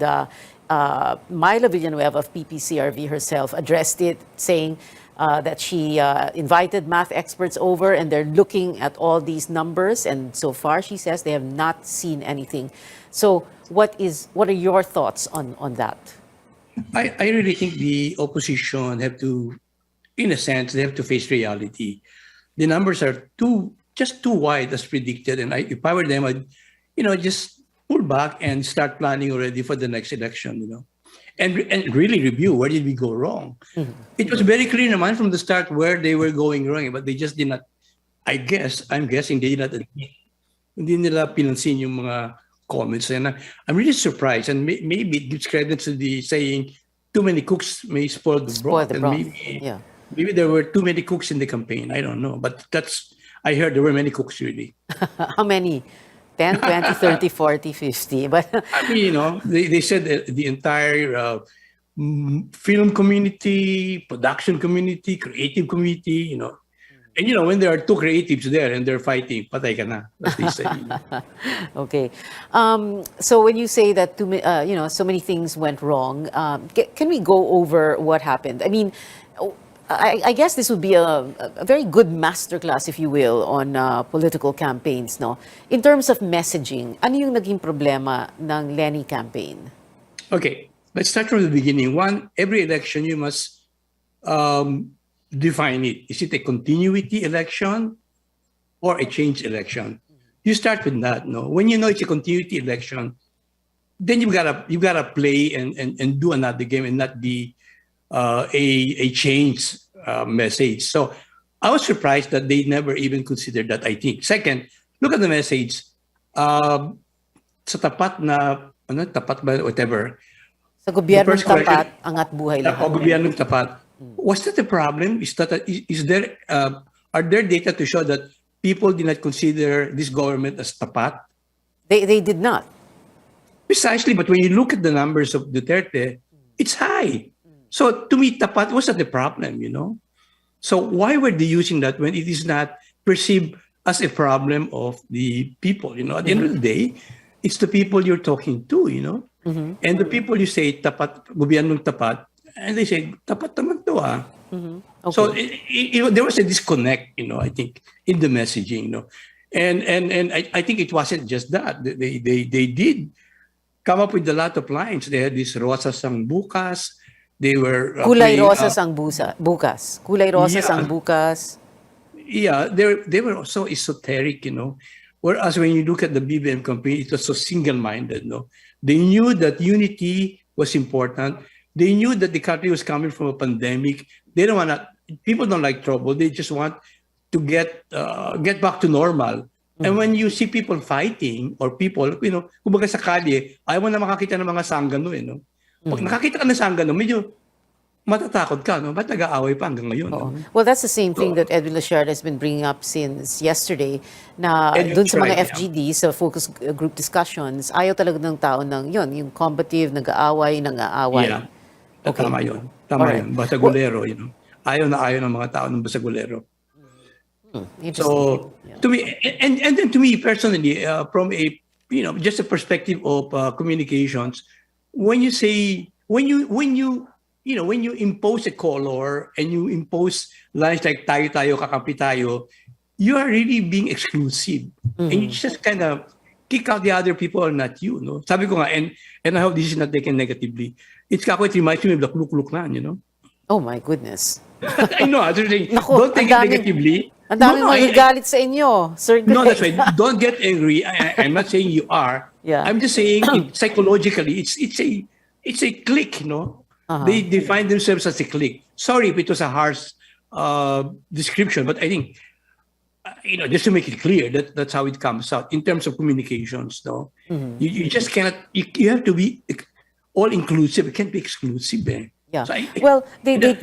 Myla Villanueva of PPCRV herself addressed it, saying that she invited math experts over, and they're looking at all these numbers, and so far, she says, they have not seen anything. So, what are your thoughts on that? I really think the opposition have to, in a sense, they have to face reality. The numbers are just too wide as predicted, and if I were them, I'd, just pull back and start planning already for the next election, and really review where did we go wrong. It was very clear naman from the start where they were going wrong, but they just did not. I'm guessing they did not. Hindi nila pinansin yung mga comments, and I'm really surprised, and maybe it gives credit to the saying, too many cooks may spoil the broth. And maybe there were too many cooks in the campaign. I don't know, but I heard there were many cooks really. How many? 10, 20, 30, 40, 50. But I mean, they said that the entire film community, production community, creative community, And when there are two creatives there and they're fighting, patay ka na, as they say. Okay. So when you say that so many things went wrong, can we go over what happened? I mean, I guess this would be a very good masterclass, if you will, on political campaigns, no? In terms of messaging, ano yung naging problema ng Lenny campaign? Okay, let's start from the beginning. One, every election you must define it. Is it a continuity election or a change election? You start with that, no? When you know it's a continuity election, then you gotta play and do another game and not be a change message. So I was surprised that they never even considered that, I think. Second, look at the message. Sa tapat na, tapat ba, whatever. Sa gobyernong tapat, angat buhay lahat. O gobyernong tapat. Was that a problem? Are there data to show that people did not consider this government as tapat? They did not. Precisely, but when you look at the numbers of Duterte, it's high. So to me, tapat was not the problem, So why were they using that when it is not perceived as a problem of the people, At the end of the day, it's the people you're talking to, And the people you say, tapat, gobyernong tapat, and they say, tapat naman to, Okay. So there was a disconnect, I think, in the messaging, And I think it wasn't just that. They did come up with a lot of lines. They had this Rosas ang bukas. They were Kulay rosas ang bukas. Kulay rosas ang bukas. Yeah, they were so esoteric, Whereas when you look at the BBM campaign, it was so single-minded, They knew that unity was important. They knew that the country was coming from a pandemic. People don't like trouble. They just want to get back to normal. And when you see people fighting, or people, kumbaga sa kalye, ayaw mo na makakita ng mga sanggano, Pag nakakita ka ng sanggano, medyo matatakot ka, Ba't nag-aaway pa hanggang ngayon? Well, that's the same thing that Edwin Lacharte has been bringing up since yesterday, na dun sa mga FGD, sa focus group discussions, ayaw talaga ng tao ng yung combative, nag-aaway. Yeah. Okay. Tama yun. Basagulero, Ayaw ng mga tao ng basagulero. So, to me, and then to me personally, from a, just a perspective of communications, when you impose a color and you impose lines like tayo, kakampi tayo, you are really being exclusive. And you just kind of kick out the other people or not you, Sabi ko nga, and I hope this is not taken negatively. It reminds me of the Kluk Klan, Oh my goodness. I know, don't take it negatively. Ang daming magagalit sa inyo, Sir. No, that's right. Don't get angry. I'm not saying you are. Yeah. I'm just saying psychologically, it's it's a clique, They define themselves as a clique. Sorry if it was a harsh description, but I think, just to make it clear, that's how it comes out in terms of communications, no? You just cannot, you have to be all inclusive. It can't be exclusive, eh? Yeah. So well, they did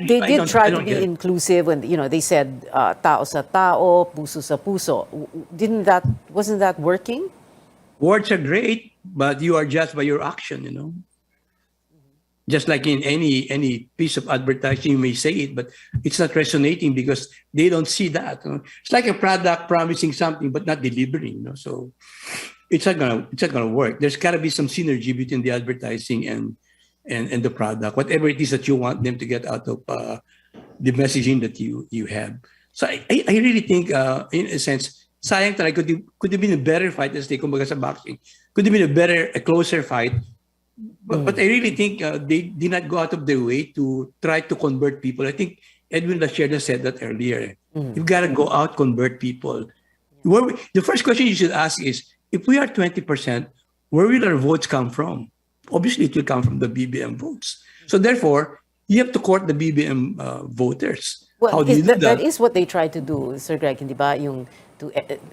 try to don't be get it. inclusive when they said tao sa tao, puso sa puso. Wasn't that working? Words are great, but you are judged by your action, Just like in any piece of advertising, you may say it, but it's not resonating because they don't see that. It's like a product promising something but not delivering. So it's not gonna work. There's got to be some synergy between the advertising and the product, whatever it is that you want them to get out of the messaging that you have. So I really think, in a sense, sayang talaga could have been a better fight, as they kumbaga sa boxing. Could have been a closer fight. But I really think they did not go out of their way to try to convert people. I think Edwin Lacerda said that earlier. You've got to go out, convert people. The first question you should ask is, if we are 20%, where will our votes come from? Obviously, it will come from the BBM votes. So therefore, you have to court the BBM voters. Well, How do you do that? that is what they try to do, Sir Greg, hindi ba?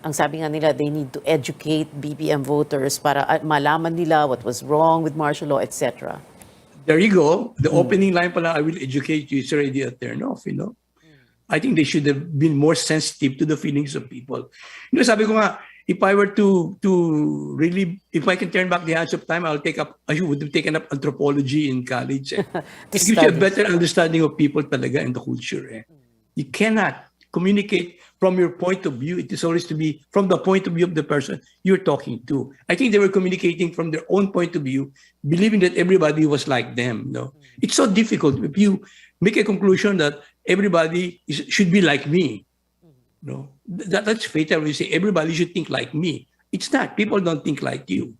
Ang sabi nga nila, they need to educate BBM voters para malaman nila what was wrong with martial law, etc. There you go. The opening line pala, I will educate you, is already a turn off, I think they should have been more sensitive to the feelings of people. Sabi ko nga, if I were to really, if I can turn back the hands of time, I would have taken up anthropology in college. It gives you a better understanding of people talaga and the culture. You cannot communicate from your point of view. It is always to be from the point of view of the person you're talking to. I think they were communicating from their own point of view, believing that everybody was like them. It's so difficult if you make a conclusion that everybody should be like me. That's fatal when you say everybody should think like me. It's not. People don't think like you.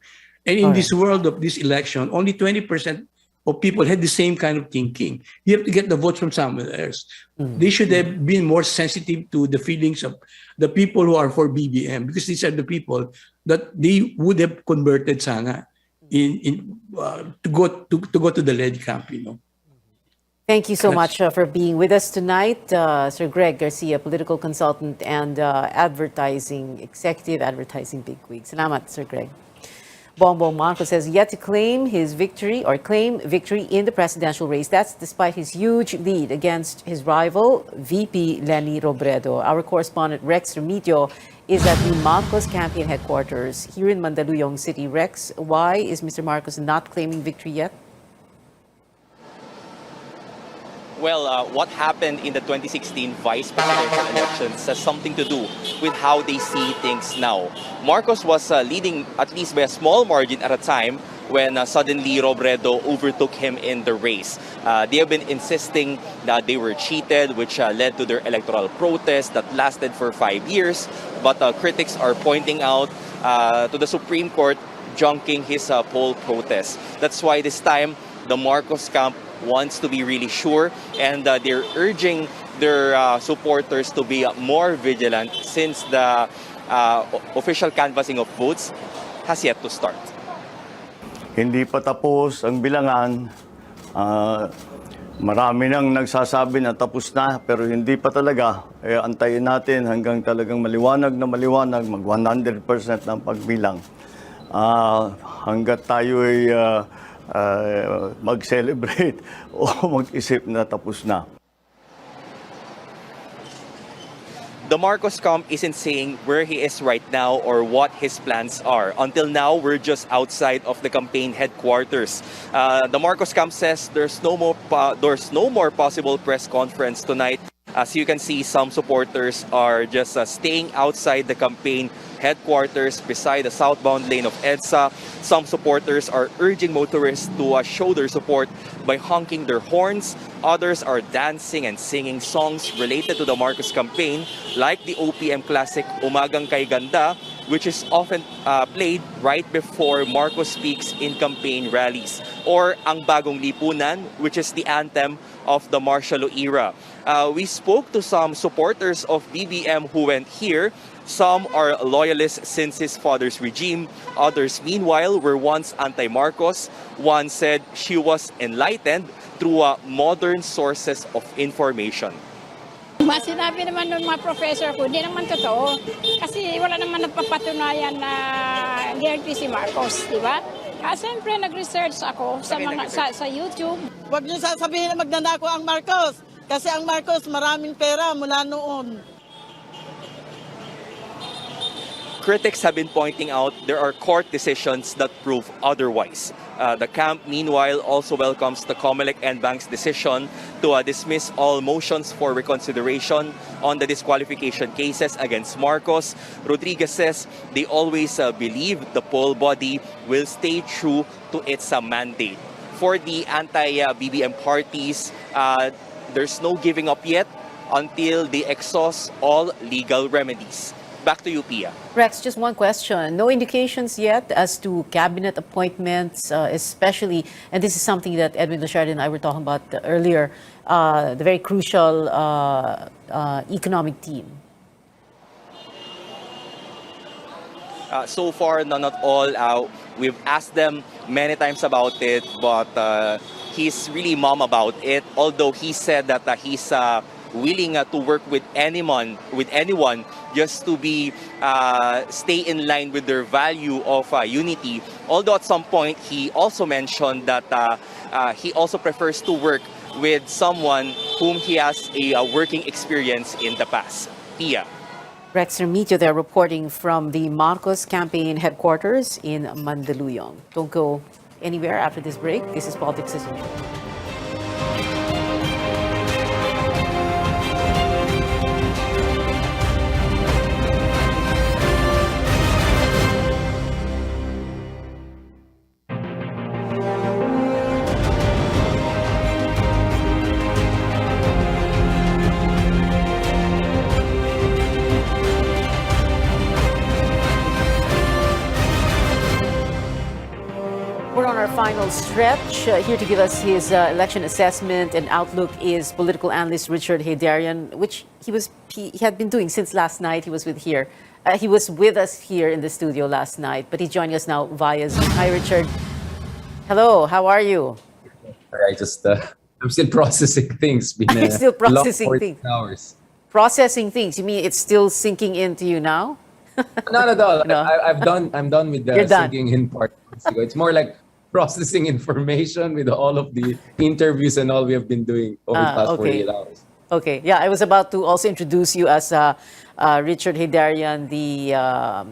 And in this world of this election, only 20% of people had the same kind of thinking. You have to get the votes from somewhere else. They should have been more sensitive to the feelings of the people who are for BBM, because these are the people that they would have converted sana to go to the lead camp. Thank you so much for being with us tonight, Sir Greg Garcia, political consultant and executive advertising bigwig. Salamat, Sir Greg. Bongbong Marcos has yet to claim victory in the presidential race. That's despite his huge lead against his rival, VP Leni Robredo. Our correspondent Rex Remigio is at the Marcos campaign headquarters here in Mandaluyong City. Rex, why is Mr. Marcos not claiming victory yet? Well, what happened in the 2016 vice presidential elections has something to do with how they see things now. Marcos was leading at least by a small margin at a time when suddenly Robredo overtook him in the race. They have been insisting that they were cheated, which led to their electoral protest that lasted for 5 years. But critics are pointing out to the Supreme Court junking his poll protest. That's why this time the Marcos camp wants to be really sure, and they're urging their supporters to be more vigilant since the official canvassing of votes has yet to start. Hindi pa tapos ang bilangan. Marami nang nagsasabi na tapos na, pero hindi pa talaga. Antayin natin hanggang talagang maliwanag, mag 100% ng pagbilang. Hanggat tayo ay mag-celebrate o mag-isip na tapos na. The Marcos camp isn't saying where he is right now or what his plans are. Until now, we're just outside of the campaign headquarters. The Marcos camp says there's no more possible press conference tonight. As you can see, some supporters are just staying outside the campaign headquarters beside the southbound lane of EDSA. Some supporters are urging motorists to show their support by honking their horns. Others are dancing and singing songs related to the Marcos campaign, like the OPM classic Umagang Kay Ganda, which is often played right before Marcos speaks in campaign rallies, or Ang Bagong Lipunan, which is the anthem of the martial law era. We spoke to some supporters of BBM who went here. Some are loyalists since his father's regime. Others, meanwhile, were once anti-Marcos. One said she was enlightened through modern sources of information. Sinabi naman ng mga professor ko, hindi naman totoo. Kasi wala naman nagpapatunayan na guilty si Marcos, di ba? Siyempre, nag-research ako sa YouTube. Huwag niyo sasabihin na magnanako ang Marcos. Kasi ang Marcos maraming pera mula noon. Critics have been pointing out there are court decisions that prove otherwise. The camp, meanwhile, also welcomes the COMELEC and bank's decision to dismiss all motions for reconsideration on the disqualification cases against Marcos. Rodriguez says they always believe the poll body will stay true to its mandate. For the anti-BBM parties, there's no giving up yet until they exhaust all legal remedies. Back to you, Pia. Rex, just one question. No indications yet as to cabinet appointments, especially, and this is something that Edwin Lasharde and I were talking about earlier, the very crucial economic team. So far, none at all. We've asked them many times about it, but he's really mum about it. Although he said that he's willing to work with anyone just to be stay in line with their value of unity. Although at some point he also mentioned that he also prefers to work with someone whom he has a working experience in the past. Pia. Rex Remigio there reporting from the Marcos campaign headquarters in Mandaluyong. Don't go anywhere after this break. This is Politics as Usual. We're on our final stretch. Here to give us his election assessment and outlook is political analyst Richard Heydarian, which he had been doing since last night. He was with us here in the studio last night, but he's joining us now via Zoom. Hi, Richard. Hello, how are you? I'm still processing things. Been still processing long things. Hours. Processing things. You mean it's still sinking into you now? Not at all. No. I'm done with the sinking in part. It's more like processing information with all of the interviews and all we have been doing over the past 48 hours. Okay, yeah, I was about to also introduce you as Richard Heydarian, the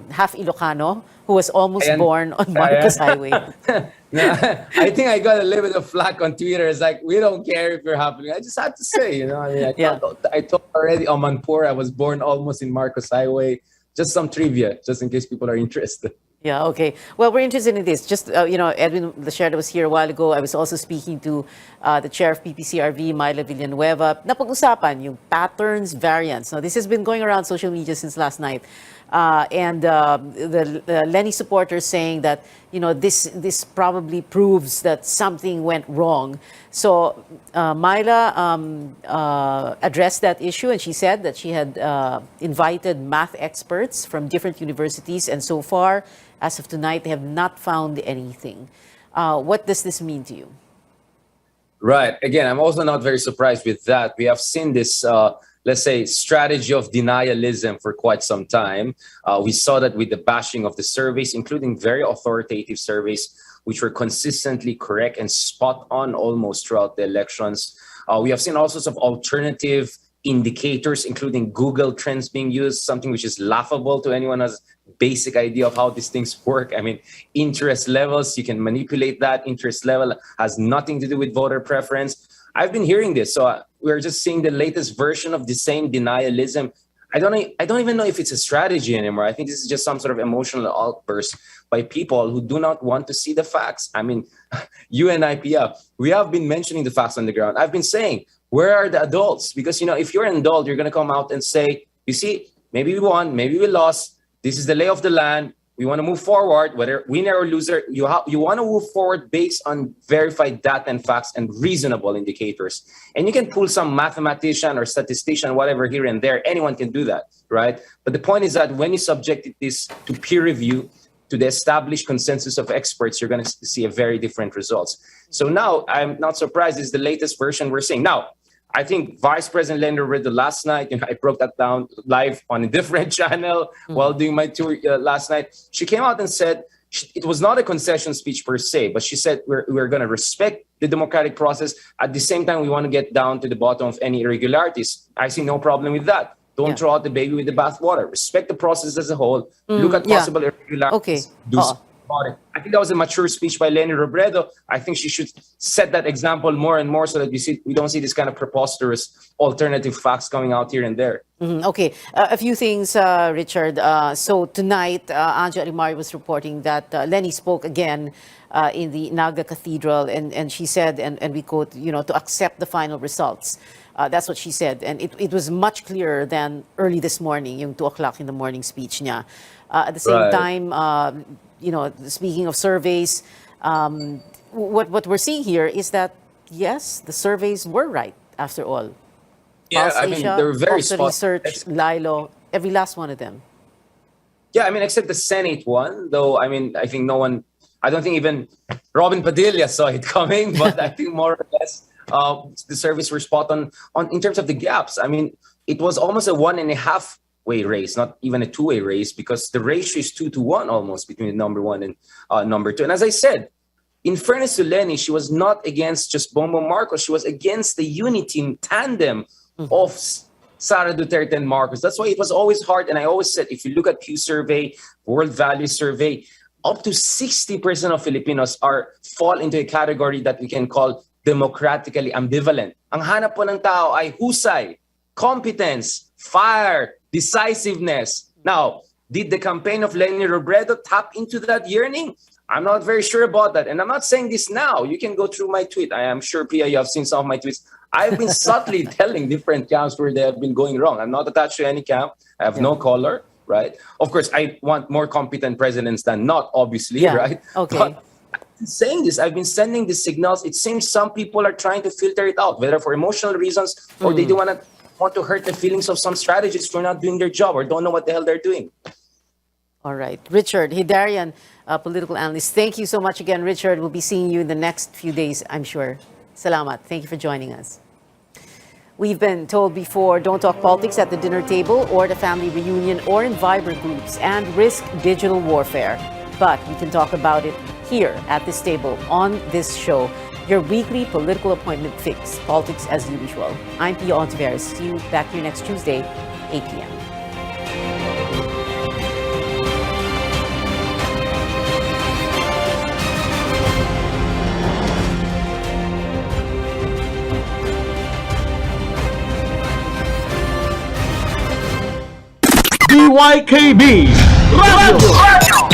half Ilocano who was almost born on Marcos Highway. I think I got a little bit of flack on Twitter. It's like, we don't care if you're happening. I just had to say, I told already on Manpur, I was born almost in Marcos Highway. Just some trivia, just in case people are interested. Yeah, okay. Well, we're interested in this. Just, Edwin Lasharde was here a while ago. I was also speaking to the chair of PPCRV, Myla Villanueva. Napag-usapan yung patterns, variants. Now, this has been going around social media since last night. And the Lenny supporters saying that, this probably proves that something went wrong. So Myla addressed that issue, and she said that she had invited math experts from different universities, and so far, as of tonight, they have not found anything. What does this mean to you? Right. Again, I'm also not very surprised with that. We have seen this, let's say, strategy of denialism for quite some time. We saw that with the bashing of the surveys, including very authoritative surveys, which were consistently correct and spot on almost throughout the elections. We have seen all sorts of alternative indicators, including Google Trends being used, something which is laughable to anyone who has basic idea of how these things work. I mean, interest levels, you can manipulate that. Interest level has nothing to do with voter preference. I've been hearing this, so we're just seeing the latest version of the same denialism. I don't even know if it's a strategy anymore. I think this is just some sort of emotional outburst by people who do not want to see the facts. I mean, you and I, Pia, we have been mentioning the facts on the ground. I've been saying, where are the adults? Because, if you're an adult, you're going to come out and say, you see, maybe we won, maybe we lost. this is the lay of the land. We want to move forward, whether winner or loser. You want to move forward based on verified data and facts and reasonable indicators. And you can pull some mathematician or statistician, whatever, here and there. Anyone can do that, right? But the point is that when you subject this to peer review, to the established consensus of experts, you're going to see a very different results. So now I'm not surprised. This is the latest version we're seeing. Now, I think Vice President Leni Robredo last night, I broke that down live on a different channel while doing my tour last night. She came out and said it was not a concession speech per se, but she said we're going to respect the democratic process. At the same time, we want to get down to the bottom of any irregularities. I see no problem with that. Don't throw out the baby with the bathwater. Respect the process as a whole. Look at possible irregularities. Do something about it. I think that was a mature speech by Leni Robredo. I think she should set that example more and more so that we don't see this kind of preposterous alternative facts coming out here and there. Okay, a few things, Richard. So tonight, Anja Arimari was reporting that Leni spoke again in the Naga Cathedral, and she said, and we quote, to accept the final results. That's what she said. And it was much clearer than early this morning, yung 2 o'clock in the morning speech niya. At the same time, speaking of surveys, what we're seeing here is that, yes, the surveys were right, after all. Yeah, Pulse I mean, Asia, they're very Pulse spot. Research, Lilo, every last one of them. Yeah, I mean, except the Senate one, though, I mean, I think I don't think even Robin Padilla saw it coming, but I think more or less the surveys were spot on in terms of the gaps. I mean, it was almost a 1.5-way race, not even a 2-way race, because the ratio is 2-1 almost between number 1 and number 2. And as I said, in fairness to Leni, she was not against just Bongbong Marcos. She was against the unity tandem of Sara Duterte and Marcos. That's why it was always hard. And I always said, if you look at Pew Survey, World Value Survey, up to 60% of Filipinos fall into a category that we can call democratically ambivalent. Ang hanap po ng tao ay husay, competence, fire, decisiveness. Now, did the campaign of Leni Robredo tap into that yearning? I'm not very sure about that. And I'm not saying this now. You can go through my tweet. I am sure, Pia, you have seen some of my tweets. I've been subtly telling different camps where they have been going wrong. I'm not attached to any camp. I have no color, right? Of course, I want more competent presidents than not, obviously, right? Okay. But saying this, I've been sending these signals. It seems some people are trying to filter it out, whether for emotional reasons or they don't want to hurt the feelings of some strategists for not doing their job or don't know what the hell they're doing. All right. Richard Hidarian, political analyst. Thank you so much again, Richard. We'll be seeing you in the next few days, I'm sure. Salamat. Thank you for joining us. We've been told before, don't talk politics at the dinner table or the family reunion or in Viber groups and risk digital warfare. But we can talk about it here at this table on this show, your weekly political appointment fix, politics as usual. I'm Pia Ontiveros. See you back here next Tuesday, 8 p.m. DYKB Radio.